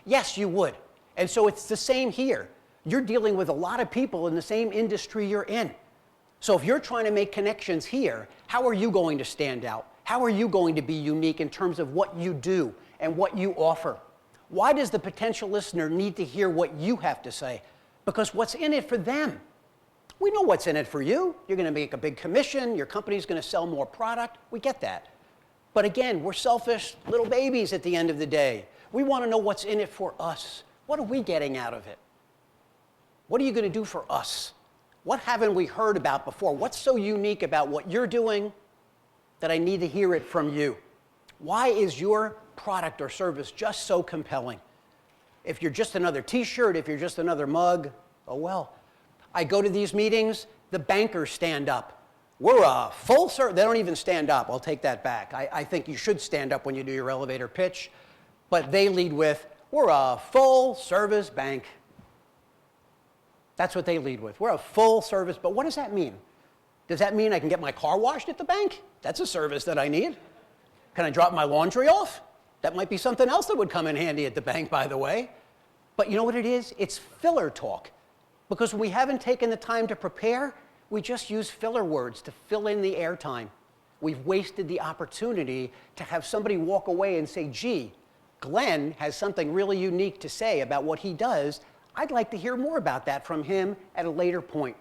Yes, you would. And so it's the same here. You're dealing with a lot of people in the same industry you're in. So if you're trying to make connections here, how are you going to stand out? How are you going to be unique in terms of what you do and what you offer? Why does the potential listener need to hear what you have to say? Because what's in it for them? We know what's in it for you. You're going to make a big commission. Your company's going to sell more product. We get that. But again, we're selfish little babies at the end of the day. We want to know what's in it for us. What are we getting out of it? What are you going to do for us? What haven't we heard about before? What's so unique about what you're doing that I need to hear it from you? Why is your product or service just so compelling? If you're just another t-shirt, if you're just another mug, oh well. I go to these meetings, the bankers stand up. We're a full service, they don't even stand up, I'll take that back. I think you should stand up when you do your elevator pitch, but they lead with, we're a full service bank. That's what they lead with. We're a full service, but what does that mean? Does that mean I can get my car washed at the bank? That's a service that I need. Can I drop my laundry off? That might be something else that would come in handy at the bank, by the way. But you know what it is? It's filler talk. Because we haven't taken the time to prepare, we just use filler words to fill in the airtime. We've wasted the opportunity to have somebody walk away and say, gee, Glenn has something really unique to say about what he does. I'd like to hear more about that from him at a later point.